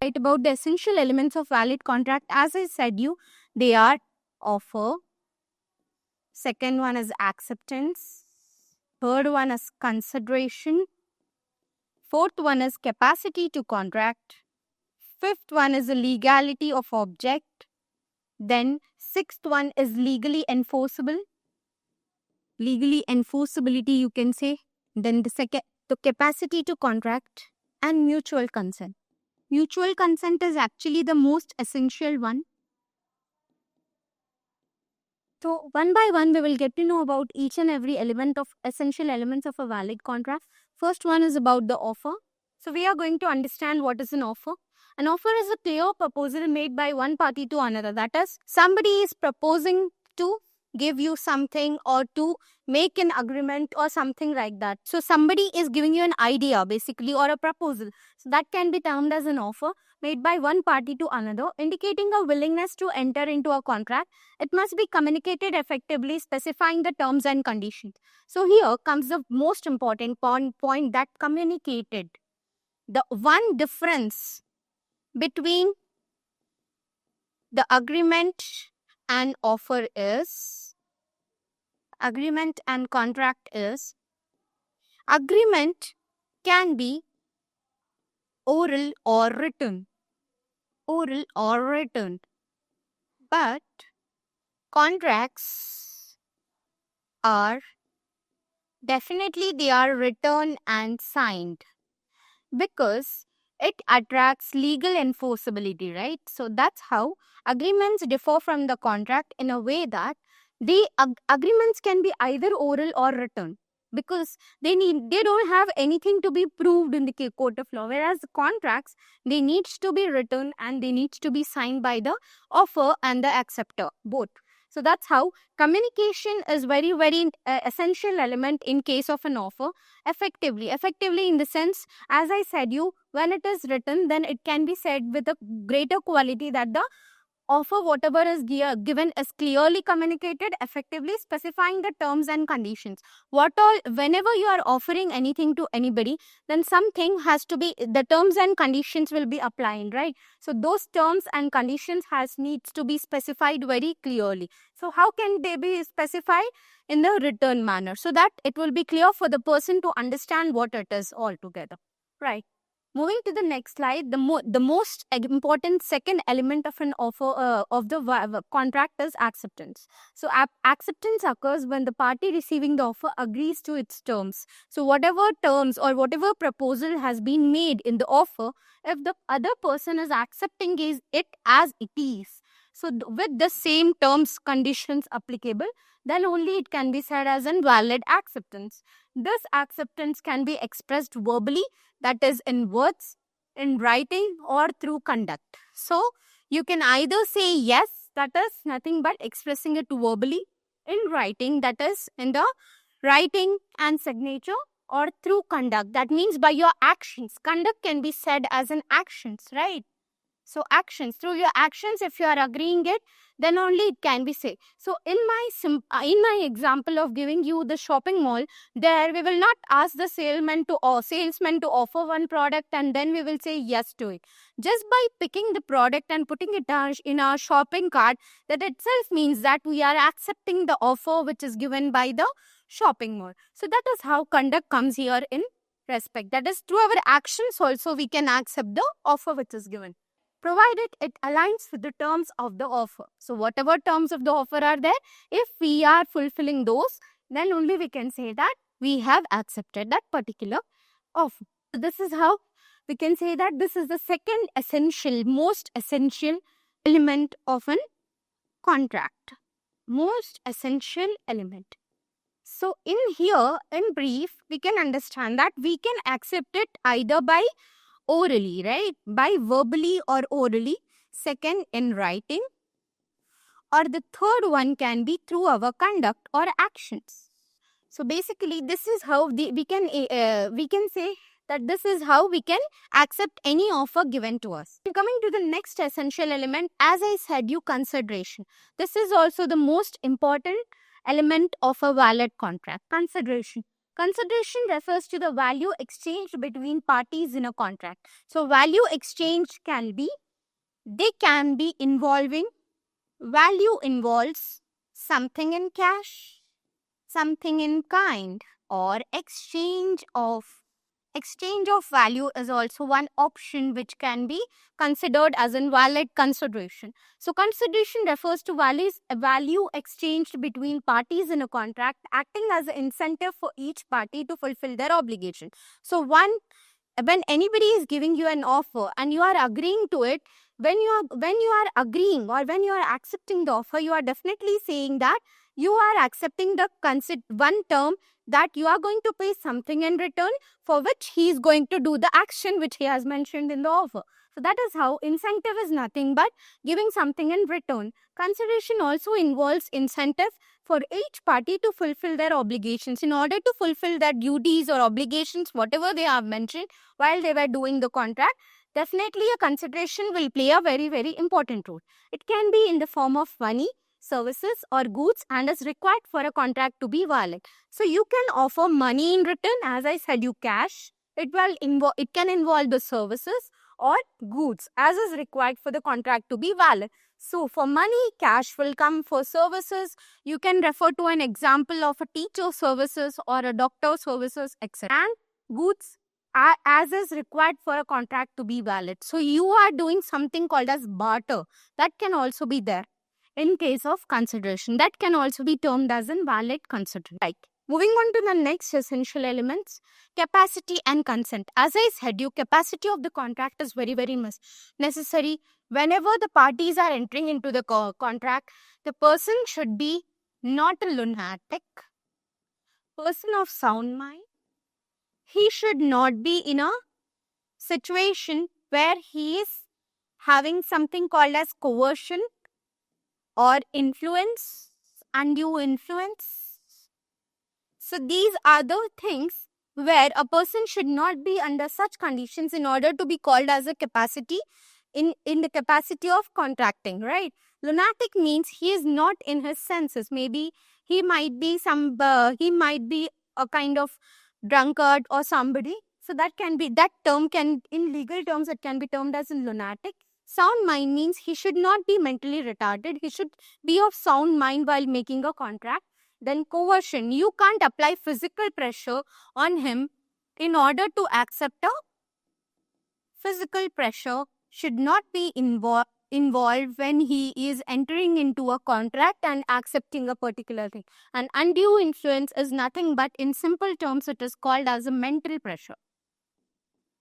Right, about the essential elements of valid contract, as I said you, they are offer, second one is acceptance, third one is consideration, fourth one is capacity to contract, fifth one is the legality of object, then sixth one is legally enforceable, legally enforceability you can say, then the capacity to contract, and mutual consent. Mutual consent is actually the most essential one. So one by one, we will get to know about each and every element of essential elements of a valid contract. First one is about the offer. So we are going to understand what is an offer. An offer is a clear proposal made by one party to another. That is, somebody is proposing to give you something or to make an agreement or something like that. So somebody is giving you an idea basically or a proposal. So that can be termed as an offer made by one party to another, indicating a willingness to enter into a contract. It must be communicated effectively, specifying the terms and conditions. So here comes the most important point, that communicated. The one difference between the agreement and offer is, agreement and contract is, agreement can be oral or written. Oral or written. But contracts are definitely they are written and signed, because it attracts legal enforceability, right? So that's how agreements differ from the contract in a way that the agreements can be either oral or written, because they don't have anything to be proved in the court of law, whereas the contracts, they needs to be written and they needs to be signed by the offer and the acceptor both. So that's how communication is very essential element in case of an offer. Effectively in the sense, as I said you, when it is written, then it can be said with a greater quality that the offer, whatever is given, is clearly communicated, effectively specifying the terms and conditions. What all, whenever you are offering anything to anybody, then something has to be, the terms and conditions will be applied, right? So those terms and conditions needs to be specified very clearly. So how can they be specified? In the written manner, so that it will be clear for the person to understand what it is altogether, right? Moving to the next slide, the most important second element of an offer of the contract is acceptance. So acceptance occurs when the party receiving the offer agrees to its terms. So whatever terms or whatever proposal has been made in the offer, if the other person is accepting it as it is, so with the same terms conditions applicable, then only it can be said as a valid acceptance. This acceptance can be expressed verbally, that is in words, in writing, or through conduct. So you can either say yes, that is nothing but expressing it verbally, in writing, that is in the writing and signature, or through conduct, that means by your actions. Conduct can be said as an actions, right? So actions, through your actions, if you are agreeing it, then only it can be said. So in my example of giving you the shopping mall, there we will not ask the salesman to offer one product and then we will say yes to it. Just by picking the product and putting it in our shopping cart, that itself means that we are accepting the offer which is given by the shopping mall. So that is how conduct comes here in respect. That is, through our actions also we can accept the offer which is given, provided it aligns with the terms of the offer. So whatever terms of the offer are there, if we are fulfilling those, then only we can say that we have accepted that particular offer. So this is how we can say that this is the second most essential element of an contract. Most essential element. So in here, in brief, we can understand that we can accept it either by orally, right? By verbally or orally. Second, in writing. Or the third one can be through our conduct or actions. So basically, this is how we can say that this is how we can accept any offer given to us. Coming to the next essential element, as I said you, consideration. This is also the most important element of a valid contract, consideration. Consideration refers to the value exchanged between parties in a contract. So value exchange they can be involving, value involves something in cash, something in kind, or exchange of value is also one option which can be considered as a valid consideration. So consideration refers to value exchanged between parties in a contract, acting as an incentive for each party to fulfill their obligation. So when anybody is giving you an offer and you are agreeing to it, when you are agreeing or when you are accepting the offer, you are definitely saying that you are accepting the one term, that you are going to pay something in return, for which he is going to do the action which he has mentioned in the offer. So that is how incentive is nothing but giving something in return. Consideration also involves incentive for each party to fulfill their obligations. In order to fulfill their duties or obligations, whatever they have mentioned while they were doing the contract, definitely a consideration will play a very, very important role. It can be in the form of money, services, or goods, and is required for a contract to be valid. So you can offer money in return, as I said, you cash. It can involve the services or goods as is required for the contract to be valid. So for money, cash will come. For services, you can refer to an example of a teacher services or a doctor services, etc. And goods as is required for a contract to be valid. So you are doing something called as barter. That can also be there in case of consideration. That can also be termed as invalid consideration. Right. Moving on to the next essential elements, capacity and consent. As I said, your capacity of the contract is very, very necessary. Whenever the parties are entering into the contract, the person should be not a lunatic, person of sound mind. He should not be in a situation where he is having something called as coercion or influence, undue influence. So these are the things where a person should not be under such conditions in order to be called as a capacity in the capacity of contracting, right? Lunatic means he is not in his senses. Maybe he might be he might be a kind of drunkard or somebody. So that term can, in legal terms, it can be termed as a lunatic. Sound mind means he should not be mentally retarded. He should be of sound mind while making a contract. Then coercion. You can't apply physical pressure on him in order to accept a physical pressure should not be involved when he is entering into a contract and accepting a particular thing. And undue influence is nothing but, in simple terms, it is called as a mental pressure.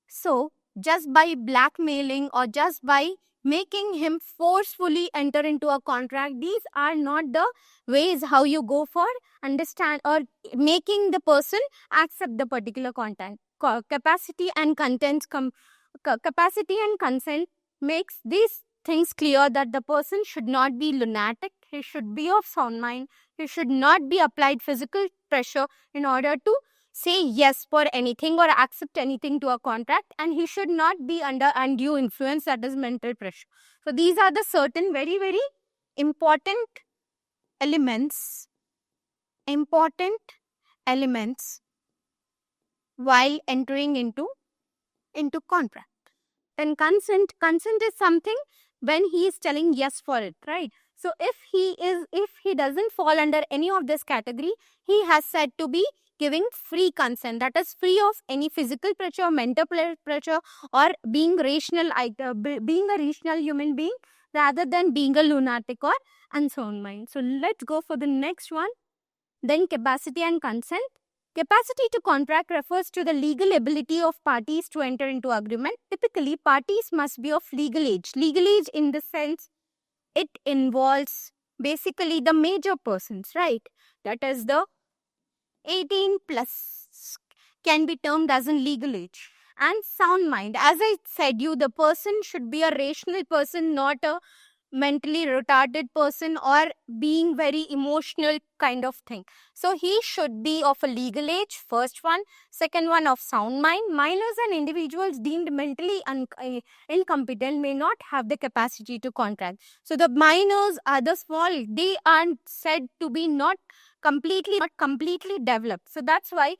So, just by blackmailing or just by making him forcefully enter into a contract, these are not the ways how you go for understand or making the person accept the particular content. Capacity and capacity and consent makes these things clear that the person should not be lunatic. He should be of sound mind. He should not be applied physical pressure in order to say yes for anything or accept anything to a contract, and he should not be under undue influence, that is mental pressure. So these are the certain very, very important elements while entering into contract. Then consent is something when he is telling yes for it, right? So if he doesn't fall under any of this category, he has said to be giving free consent, that is free of any physical pressure, mental pressure, or being rational, being a rational human being rather than being a lunatic or unsound mind. So let's go for the next one. Then capacity and consent. Capacity to contract refers to the legal ability of parties to enter into agreement. Typically, parties must be of legal age. Legal age in the sense it involves basically the major persons, right? That is the 18 plus can be termed as a legal age. And sound mind. As I said you, the person should be a rational person, not a mentally retarded person or being very emotional kind of thing. So he should be of a legal age, first one. Second one, of sound mind. Minors and individuals deemed mentally incompetent may not have the capacity to contract. So the minors are the small, they are said to be not completely developed. So that's why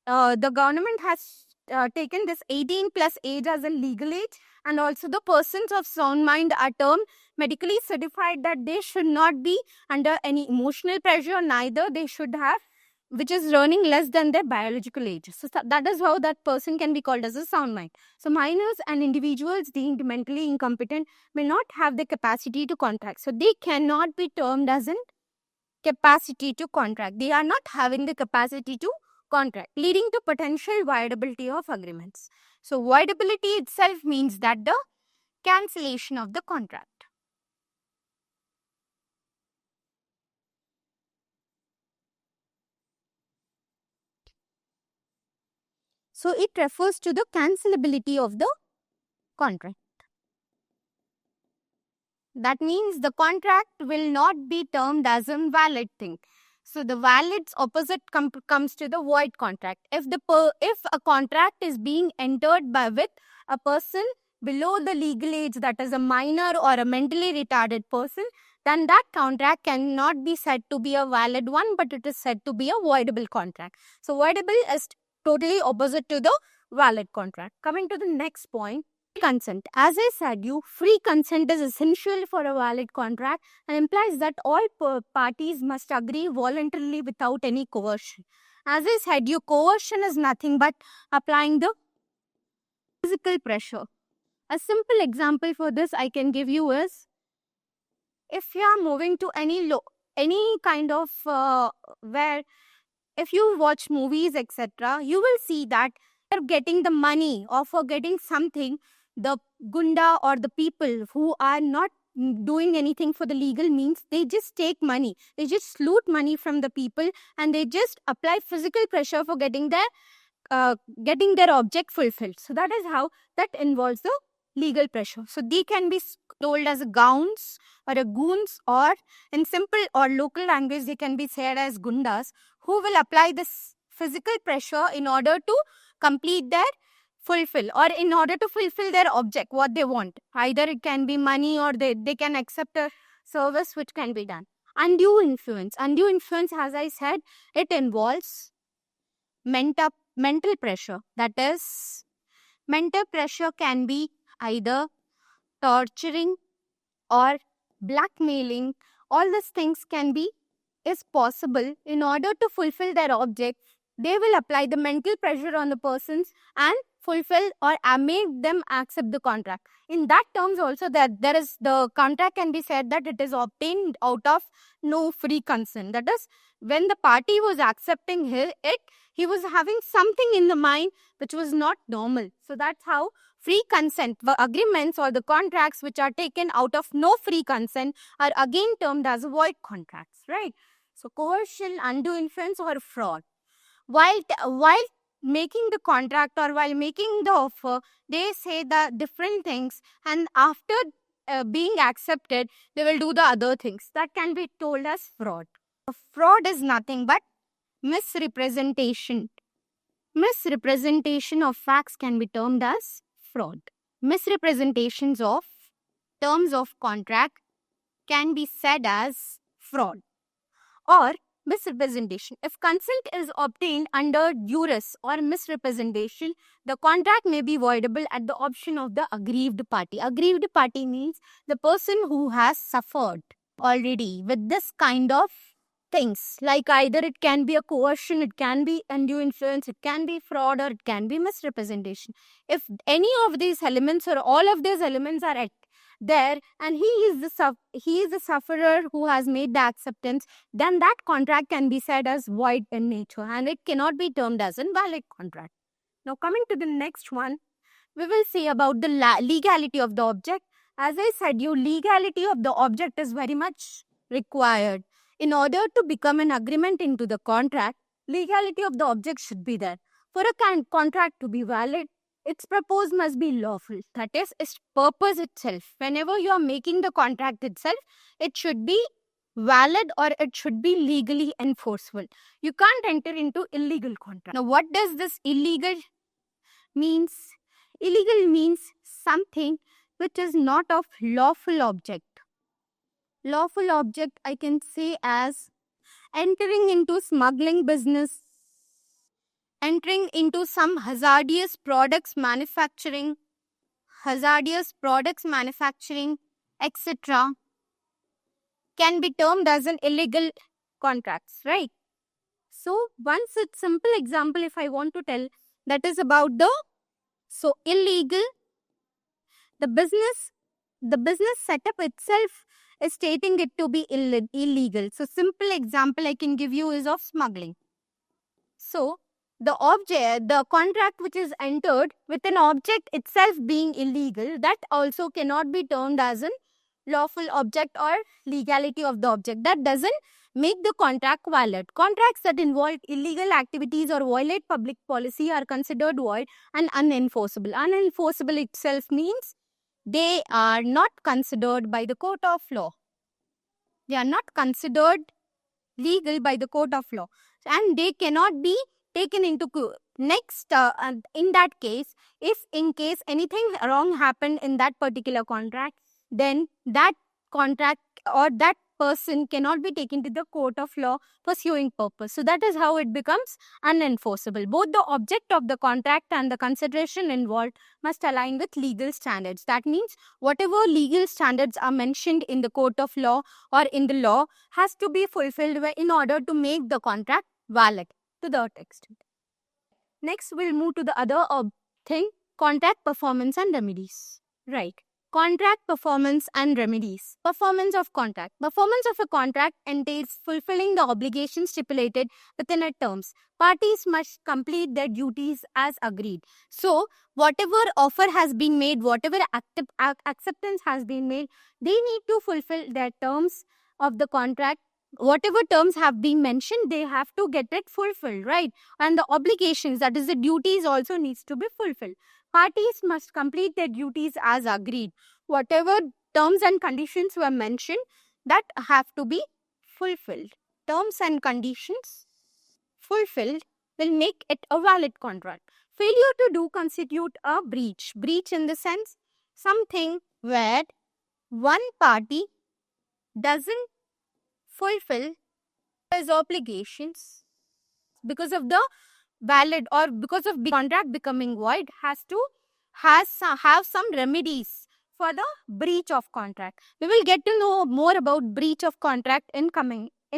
the government has taken this 18 plus age as a legal age, and also the persons of sound mind are termed medically certified that they should not be under any emotional pressure, neither they should have which is running less than their biological age. So that is how that person can be called as a sound mind. So minors and individuals deemed mentally incompetent may not have the capacity to contract. So they cannot be termed as an capacity to contract. They are not having the capacity to contract, leading to potential viability of agreements. So voidability itself means that the cancellation of the contract. So it refers to the cancelability of the contract. That means the contract will not be termed as a valid thing. So the valid's opposite comes to the void contract. If a contract is being entered by with a person below the legal age, that is a minor or a mentally retarded person, then that contract cannot be said to be a valid one, but it is said to be a voidable contract. So voidable is totally opposite to the valid contract. Coming to the next point, consent. As I said, you free consent is essential for a valid contract and implies that all parties must agree voluntarily without any coercion. As I said, your coercion is nothing but applying the physical pressure. A simple example for this I can give you is, if you are moving to any kind of where, if you watch movies, etc., you will see that for getting the money or for getting something, the gunda or the people who are not doing anything for the legal means, they just take money. They just loot money from the people and they just apply physical pressure for getting their object fulfilled. So that is how that involves the legal pressure. So they can be told as gowns or a goons, or in simple or local language they can be said as gundas, who will apply this physical pressure in order to complete their fulfill, or in order to fulfill their object, what they want. Either it can be money, or they can accept a service which can be done. Undue influence. Undue influence, as I said, it involves mental pressure. That is, mental pressure can be either torturing or blackmailing. All these things can be is possible. In order to fulfill their object, they will apply the mental pressure on the persons and fulfill or make them accept the contract. In that terms also, that there is the contract can be said that it is obtained out of no free consent. That is, when the party was accepting it, he was having something in the mind which was not normal. So that's how free consent, the agreements or the contracts which are taken out of no free consent are again termed as void contracts, right? So coercion, undue influence, or fraud. While making the contract or while making the offer, they say the different things, and after being accepted, they will do the other things. That can be told as fraud. Fraud is nothing but misrepresentation. Misrepresentation of facts can be termed as fraud. Misrepresentations of terms of contract can be said as fraud or misrepresentation. If consent is obtained under duress or misrepresentation, the contract may be voidable at the option of the aggrieved party. Aggrieved party means the person who has suffered already with this kind of things. Like either it can be a coercion, it can be undue influence, it can be fraud, or it can be misrepresentation. If any of these elements or all of these elements are at there, and he is the sufferer who has made the acceptance, then that contract can be said as void in nature and it cannot be termed as a valid contract. Now coming to the next one, we will see about the legality of the object. As I said, you legality of the object is very much required. In order to become an agreement into the contract, legality of the object should be there. For a contract to be valid, its purpose must be lawful. That is, its purpose itself. Whenever you are making the contract itself, it should be valid or it should be legally enforceable. You can't enter into illegal contract. Now, what does this illegal means? Illegal means something which is not of lawful object. Lawful object I can say as entering into smuggling business, entering into some hazardous products manufacturing, etc., can be termed as an illegal contracts, right? So once it's simple example, if I want to tell, that is about the illegal, the business setup itself is stating it to be illegal. So simple example I can give you is of smuggling. So the contract which is entered with an object itself being illegal, that also cannot be termed as an lawful object or legality of the object. That doesn't make the contract valid. Contracts that involve illegal activities or violate public policy are considered void and unenforceable. Unenforceable itself means they are not considered by the court of law. They are not considered legal by the court of law, and they cannot be taken into next in that case, if in case anything wrong happened in that particular contract, then that contract or that person cannot be taken to the court of law for suing purpose. So that is how it becomes unenforceable. Both the object of the contract and the consideration involved must align with legal standards. That means whatever legal standards are mentioned in the court of law or in the law has to be fulfilled in order to make the contract valid to that extent. Next, we'll move to the other thing, contract performance and remedies. Right. Contract performance and remedies. Performance of contract. Performance of a contract entails fulfilling the obligations stipulated within its terms. Parties must complete their duties as agreed. So, whatever offer has been made, whatever acceptance has been made, they need to fulfill their terms of the contract. Whatever terms have been mentioned, they have to get it fulfilled, right? And the obligations, that is the duties, also needs to be fulfilled. Parties must complete their duties as agreed. Whatever terms and conditions were mentioned, that have to be fulfilled. Terms and conditions fulfilled will make it a valid contract. Failure to do constitute a breach. Breach in the sense, something where one party doesn't fulfill his obligations because of the valid or because of the contract becoming void, have some remedies for the breach of contract. We will get to know more about breach of contract in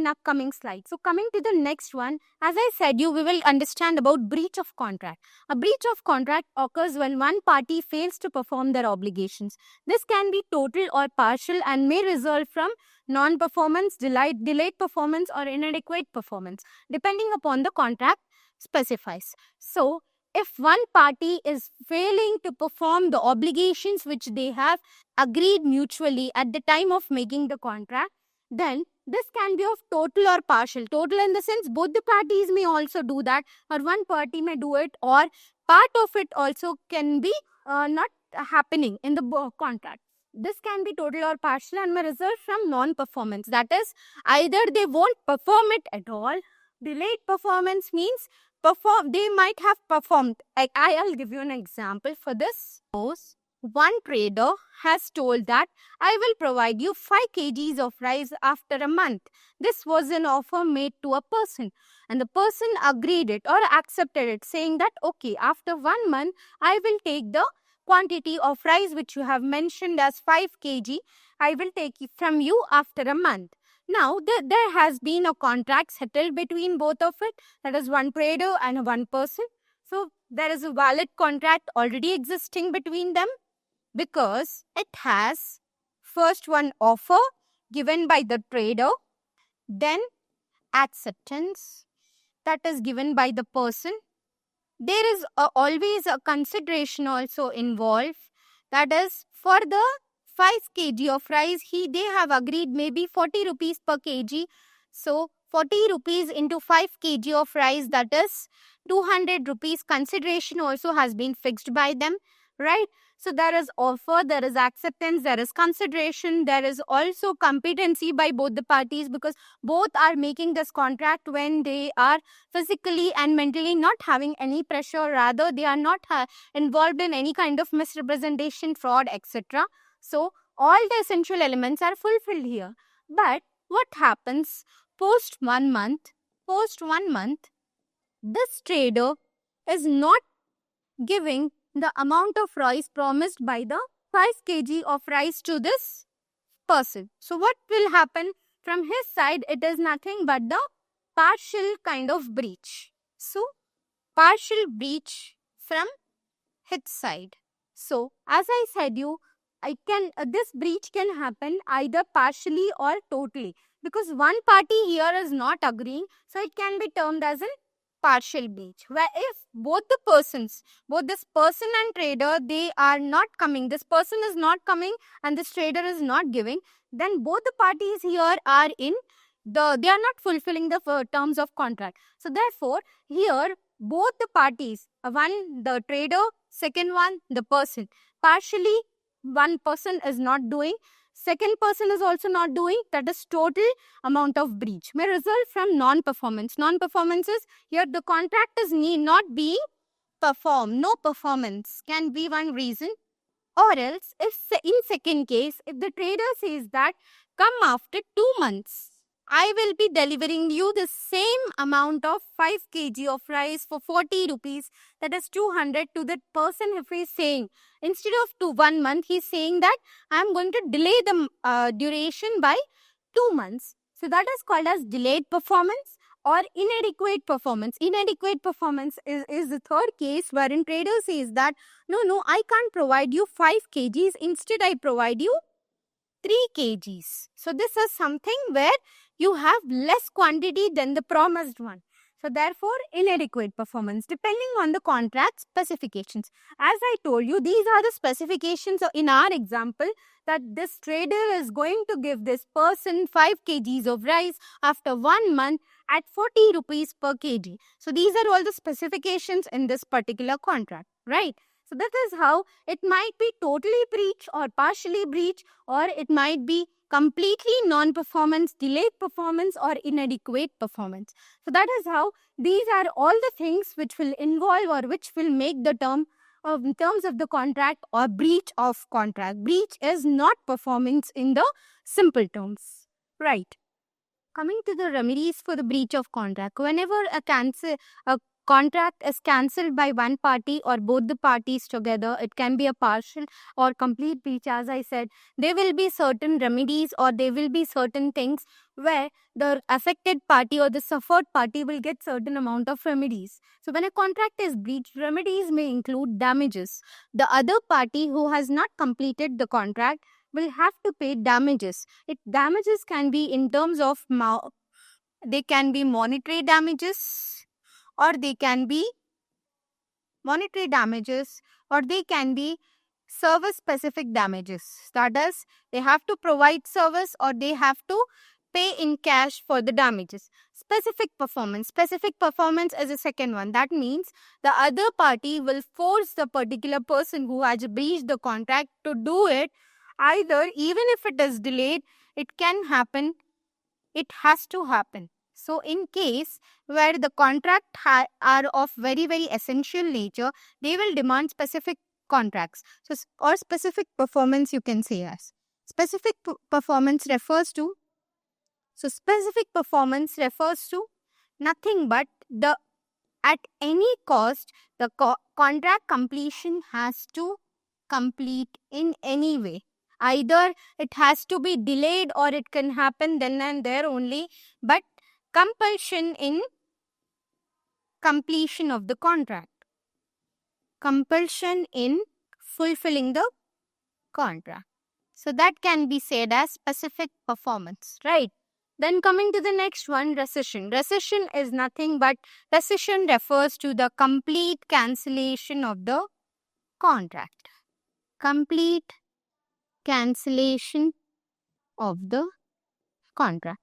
upcoming slides. So coming to the next one, as I said we will understand about breach of contract. A breach of contract occurs when one party fails to perform their obligations. This can be total or partial and may result from non-performance, delayed performance, or inadequate performance, depending upon the contract specifies. So, if one party is failing to perform the obligations which they have agreed mutually at the time of making the contract, then this can be of total or partial. Total in the sense both the parties may also do that, or one party may do it, or part of it also can be not happening in the contract. This can be total or partial and may result from non-performance. That is, either they won't perform it at all. Delayed performance means they might have performed. I'll give you an example for this. Suppose one trader has told that I will provide you 5 kgs of rice after a month. This was an offer made to a person, and the person agreed it or accepted it, saying that okay, after 1 month I will take the quantity of rice which you have mentioned as 5 kg. I will take it from you after a month. Now, there has been a contract settled between both of it, that is one trader and one person. So, there is a valid contract already existing between them because it has first one offer given by the trader, then acceptance that is given by the person. There is always a consideration also involved, that is for the 5 kg of rice, they have agreed maybe 40 rupees per kg. So, 40 rupees into 5 kg of rice, that is 200 rupees consideration also has been fixed by them, right? So, there is offer, there is acceptance, there is consideration, there is also competency by both the parties, because both are making this contract when they are physically and mentally not having any pressure, rather they are not involved in any kind of misrepresentation, fraud, etc. So, all the essential elements are fulfilled here. But what happens post 1 month? Post 1 month, this trader is not giving the amount of rice promised by the 5 kg of rice to this person. So what will happen from his side? It is nothing but the partial kind of breach. So partial breach from his side. So as I said you, I can this breach can happen either partially or totally, because one party here is not agreeing, so it can be termed as a partial breach, where if both the persons, both this person and trader, they are not coming, this person is not coming and this trader is not giving, then both the parties here are in they are not fulfilling the terms of contract. So therefore here both the parties, one the trader, second one the person, partially one person is not doing, second person is also not doing, that is total amount of breach may result from non-performance. Non-performance is here the contract is not being performed. No performance can be one reason. Or else, if in second case, if the trader says that come after 2 months, I will be delivering you the same amount of 5 kg of rice for 40 rupees, that is 200 to that person. If he is saying instead of 1 month, he is saying that I am going to delay the duration by 2 months. So that is called as delayed performance or inadequate performance. Inadequate performance is the third case wherein trader says that no, I can't provide you 5 kgs. Instead, I provide you 3 kgs. So this is something where you have less quantity than the promised one. So therefore, inadequate performance depending on the contract specifications. As I told you, these are the specifications in our example, that this trader is going to give this person 5 kgs of rice after 1 month at 40 rupees per kg. So these are all the specifications in this particular contract, right? So that is how it might be totally breach or partially breach, or it might be completely non-performance, delayed performance, or inadequate performance. So that is how these are all the things which will involve or which will make the term of in terms of the contract or breach of contract. Breach is not performance in the simple terms, right? Coming to the remedies for the breach of contract, whenever a contract is cancelled by one party or both the parties together, it can be a partial or complete breach. As I said, there will be certain remedies or there will be certain things where the affected party or the suffered party will get certain amount of remedies. So when a contract is breached, remedies may include damages. The other party who has not completed the contract will have to pay damages. Damages can be in terms of they can be monetary damages, or they can be service specific damages. That is, they have to provide service or they have to pay in cash for the damages. Specific performance is the second one. That means the other party will force the particular person who has breached the contract to do it. Either, even if it is delayed, it can happen, it has to happen. So in case where the contract are of very, very essential nature, they will demand specific contracts. So or specific performance, you can say as. Specific performance refers to nothing but the at any cost the contract completion has to complete in any way. Either it has to be delayed or it can happen then and there only, but compulsion in completion of the contract. Compulsion in fulfilling the contract. So that can be said as specific performance, right? Then coming to the next one, rescission. Rescission is nothing but rescission refers to the complete cancellation of the contract. Complete cancellation of the contract.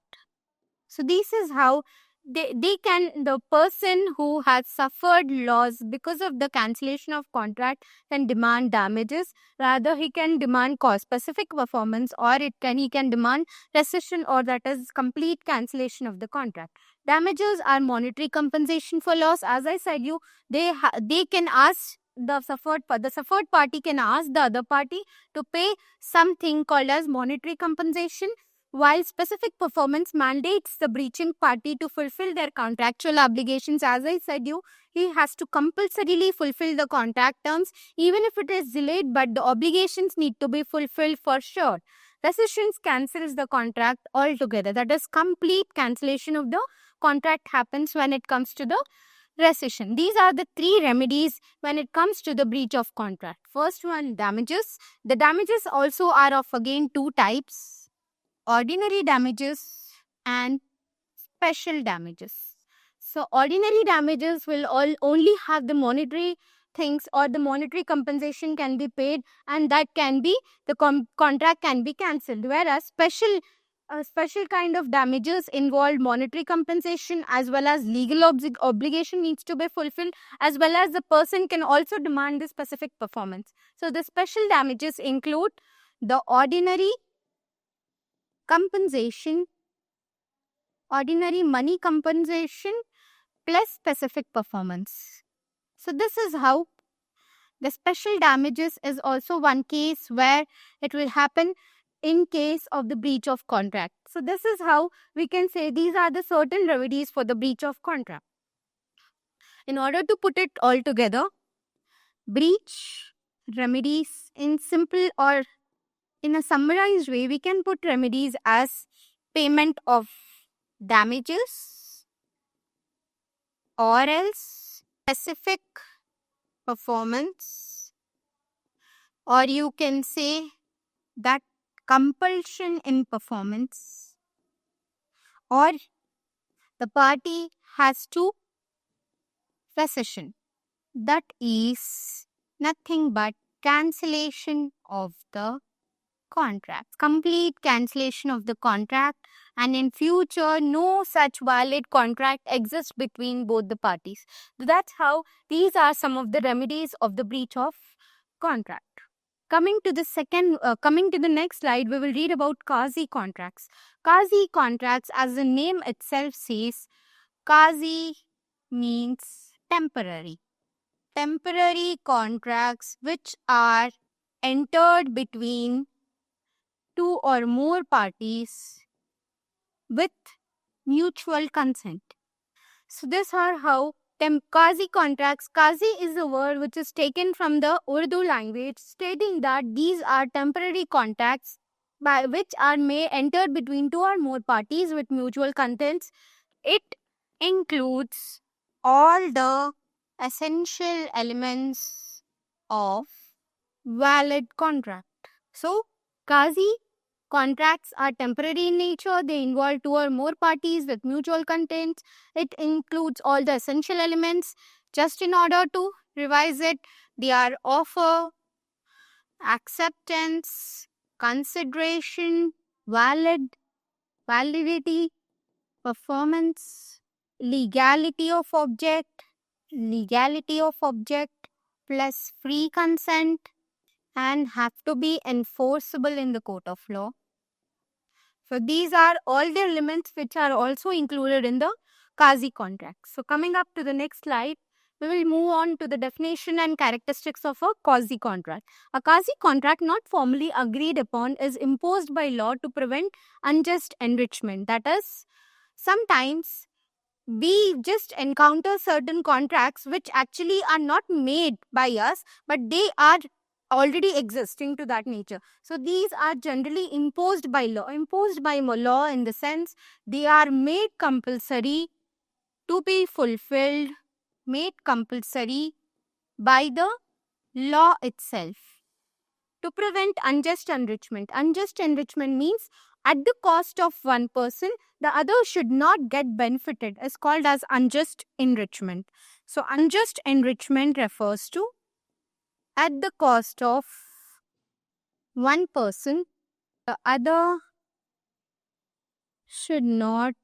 So this is how the person who has suffered loss because of the cancellation of contract can demand damages. Rather, he can demand cause specific performance, or he can demand rescission, or that is complete cancellation of the contract. Damages are monetary compensation for loss. As I said you, they can ask the suffered party can ask the other party to pay something called as monetary compensation, while specific performance mandates the breaching party to fulfill their contractual obligations. As I said you, he has to compulsorily fulfill the contract terms, even if it is delayed, but the obligations need to be fulfilled for sure. Rescission cancels the contract altogether. That is, complete cancellation of the contract happens when it comes to the rescission. These are the three remedies when it comes to the breach of contract. First one, damages. The damages also are of again two types: ordinary damages and special damages. So ordinary damages will only have the monetary things, or the monetary compensation can be paid, and that can be the contract can be cancelled. Whereas special kind of damages involve monetary compensation as well as legal obligation needs to be fulfilled, as well as the person can also demand the specific performance. So the special damages include the ordinary compensation, ordinary money compensation plus specific performance. So this is how the special damages is also one case where it will happen in case of the breach of contract. So this is how we can say these are the certain remedies for the breach of contract. In order to put it all together, breach remedies in simple or in a summarized way, we can put remedies as payment of damages, or else specific performance, or you can say that compulsion in performance, or the party has to rescission. That is nothing but cancellation of the contract, complete cancellation of the contract, and in future no such valid contract exists between both the parties. That's how these are some of the remedies of the breach of contract. Coming to the next slide, we will read about quasi contracts. Quasi contracts, as the name itself says, quasi means temporary. Temporary contracts which are entered between two or more parties with mutual consent. So these are how quasi contracts. Quasi is a word which is taken from the Urdu language, stating that these are temporary contracts by which are may entered between two or more parties with mutual consents. It includes all the essential elements of valid contract. So, quasi contracts are temporary in nature. They involve two or more parties with mutual consent. It includes all the essential elements. Just in order to revise it, they are offer, acceptance, consideration, validity, performance, legality of object plus free consent, and have to be enforceable in the court of law. So these are all the elements which are also included in the quasi contract. So coming up to the next slide, we will move on to the definition and characteristics of a quasi contract. A quasi contract not formally agreed upon is imposed by law to prevent unjust enrichment. That is, sometimes we just encounter certain contracts which actually are not made by us, but they are already existing to that nature. So these are generally imposed by law in the sense they are made compulsory to be fulfilled, made compulsory by the law itself to prevent unjust enrichment. Unjust enrichment means at the cost of one person, the other should not get benefited, is called as unjust enrichment. So unjust enrichment refers to at the cost of one person, the other should not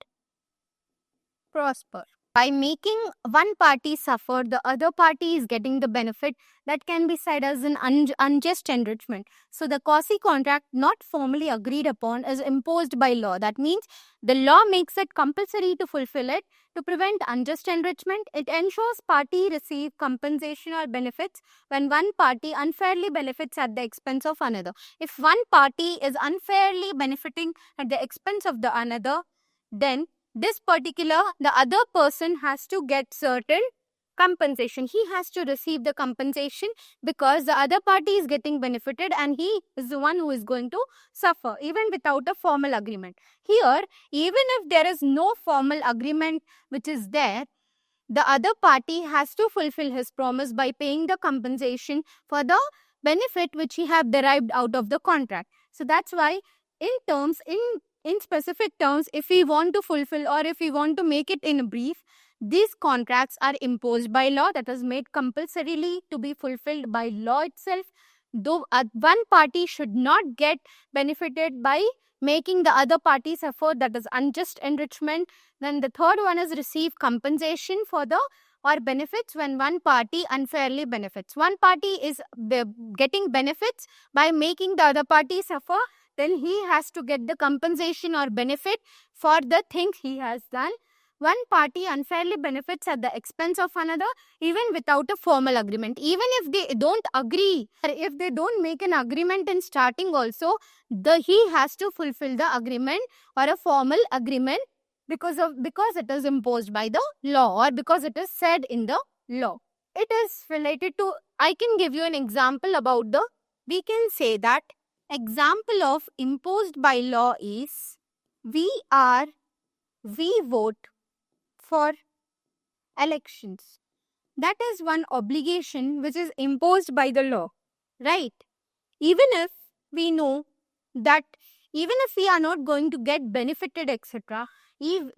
prosper. By making one party suffer, the other party is getting the benefit. That can be said as an unjust enrichment. So the quasi contract not formally agreed upon is imposed by law. That means the law makes it compulsory to fulfill it. To prevent unjust enrichment, it ensures party receive compensation or benefits when one party unfairly benefits at the expense of another. If one party is unfairly benefiting at the expense of the another, then the other person has to get certain compensation. He has to receive the compensation because the other party is getting benefited and he is the one who is going to suffer even without a formal agreement. Here, even if there is no formal agreement which is there, the other party has to fulfill his promise by paying the compensation for the benefit which he have derived out of the contract. So that's why in specific terms, if we want to fulfill or if we want to make it in brief, these contracts are imposed by law, that is made compulsorily to be fulfilled by law itself. Though one party should not get benefited by making the other party suffer, that is unjust enrichment. Then the third one is receive compensation for the or benefits when one party unfairly benefits. One party is getting benefits by making the other party suffer, then he has to get the compensation or benefit for the things he has done. One party unfairly benefits at the expense of another, even without a formal agreement. Even if they don't agree, or if they don't make an agreement in starting also, he has to fulfill the agreement or a formal agreement because it is imposed by the law or because it is said in the law. It is related to, I can give you an example about we can say that example of imposed by law is we vote for elections. That is one obligation which is imposed by the law, right? Even if we know that even if we are not going to get benefited, etc.,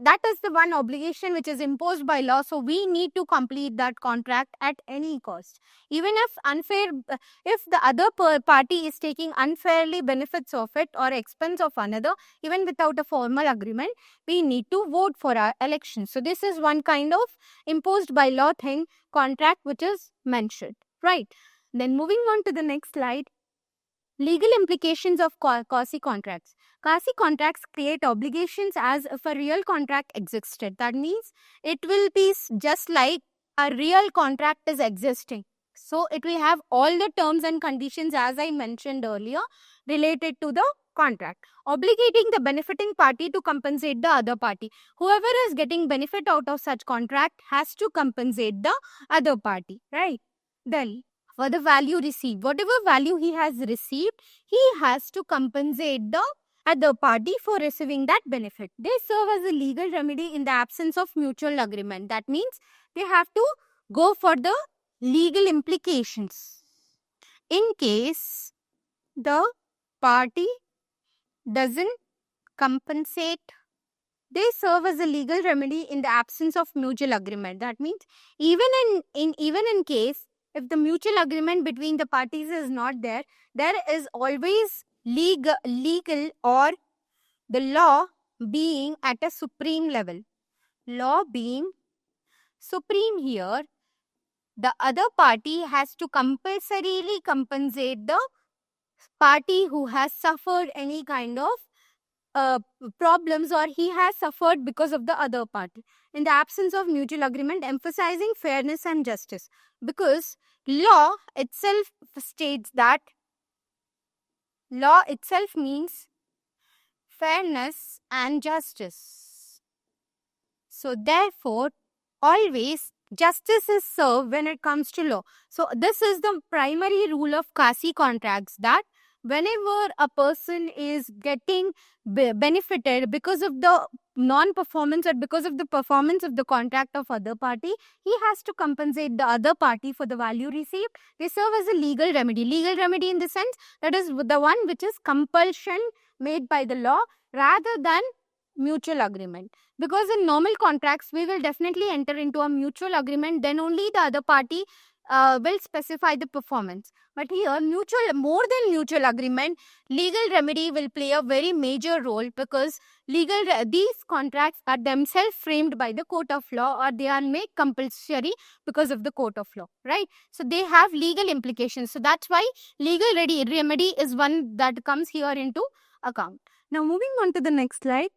that is the one obligation which is imposed by law, so we need to complete that contract at any cost. Even if the other party is taking unfairly benefits of it or expense of another, even without a formal agreement, we need to vote for our elections. So this is one kind of imposed by law thing, contract, which is mentioned, right? Then moving on to the next slide. Legal implications of quasi contracts. Quasi contracts create obligations as if a real contract existed. That means it will be just like a real contract is existing. So it will have all the terms and conditions as I mentioned earlier related to the contract, obligating the benefiting party to compensate the other party. Whoever is getting benefit out of such contract has to compensate the other party, right? Then for the value received, whatever value he has received, he has to compensate the other party for receiving that benefit. They serve as a legal remedy in the absence of mutual agreement. That means they have to go for the legal implications. In case the party doesn't compensate, they serve as a legal remedy in the absence of mutual agreement. That means even in case if the mutual agreement between the parties is not there, there is always legal or the law being at a supreme level. Law being supreme here, the other party has to compulsorily compensate the party who has suffered any kind of problems or he has suffered because of the other party in the absence of mutual agreement, emphasizing fairness and justice, because law itself states that law itself means fairness and justice. So therefore always justice is served when it comes to law. So this is the primary rule of quasi contracts, that whenever a person is getting benefited because of the non-performance or because of the performance of the contract of other party, he has to compensate the other party for the value received. They serve as a legal remedy. Legal remedy in the sense that is the one which is compulsion made by the law rather than mutual agreement. Because in normal contracts, we will definitely enter into a mutual agreement, then only the other party will specify the performance. But here, more than mutual agreement, legal remedy will play a very major role, because these contracts are themselves framed by the court of law, or they are made compulsory because of the court of law, right? So they have legal implications. So that's why legal remedy is one that comes here into account. Now moving on to the next slide.